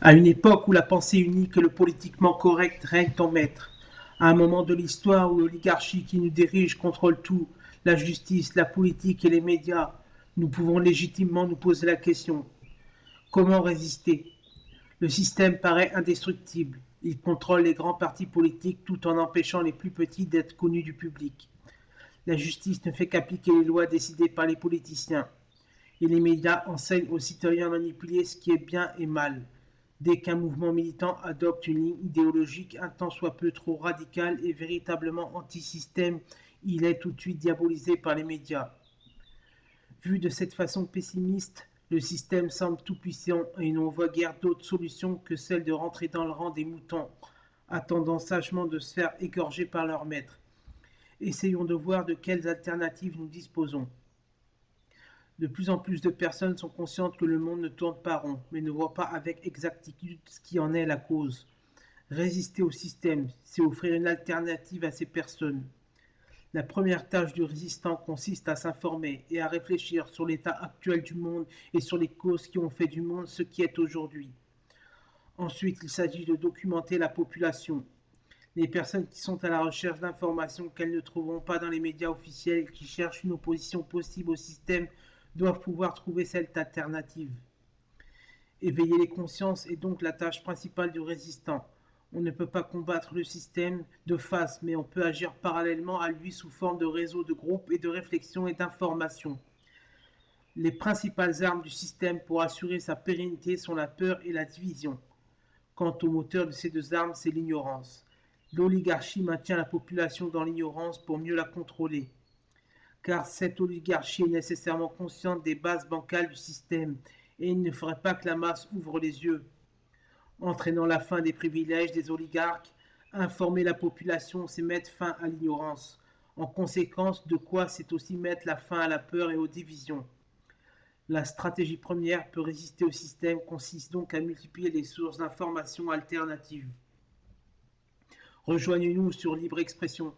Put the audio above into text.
À une époque où la pensée unique et le politiquement correct règnent en maître, à un moment de l'histoire où l'oligarchie qui nous dirige contrôle tout, la justice, la politique et les médias, nous pouvons légitimement nous poser la question: comment résister? Le système paraît indestructible. Il contrôle les grands partis politiques tout en empêchant les plus petits d'être connus du public. La justice ne fait qu'appliquer les lois décidées par les politiciens. Et les médias enseignent aux citoyens à manipuler ce qui est bien et mal. Dès qu'un mouvement militant adopte une ligne idéologique un tant soit peu trop radicale et véritablement anti-système, il est tout de suite diabolisé par les médias. Vu de cette façon pessimiste, le système semble tout-puissant et l'on voit guère d'autre solution que celle de rentrer dans le rang des moutons, attendant sagement de se faire égorger par leur maître. Essayons de voir de quelles alternatives nous disposons. De plus en plus de personnes sont conscientes que le monde ne tourne pas rond, mais ne voient pas avec exactitude ce qui en est la cause. Résister au système, c'est offrir une alternative à ces personnes. La première tâche du résistant consiste à s'informer et à réfléchir sur l'état actuel du monde et sur les causes qui ont fait du monde ce qui est aujourd'hui. Ensuite, il s'agit de documenter la population. Les personnes qui sont à la recherche d'informations qu'elles ne trouveront pas dans les médias officiels et qui cherchent une opposition possible au système doivent pouvoir trouver cette alternative. Éveiller les consciences est donc la tâche principale du résistant. On ne peut pas combattre le système de face, mais on peut agir parallèlement à lui sous forme de réseau de groupes et de réflexion et d'information. Les principales armes du système pour assurer sa pérennité sont la peur et la division. Quant au moteur de ces deux armes, c'est l'ignorance. L'oligarchie maintient la population dans l'ignorance pour mieux la contrôler. Car cette oligarchie est nécessairement consciente des bases bancales du système et il ne faudrait pas que la masse ouvre les yeux, entraînant la fin des privilèges des oligarques. Informer la population, c'est mettre fin à l'ignorance. En conséquence de quoi, c'est aussi mettre la fin à la peur et aux divisions. La stratégie première pour résister au système consiste donc à multiplier les sources d'informations alternatives. Rejoignez-nous sur Libre Expression.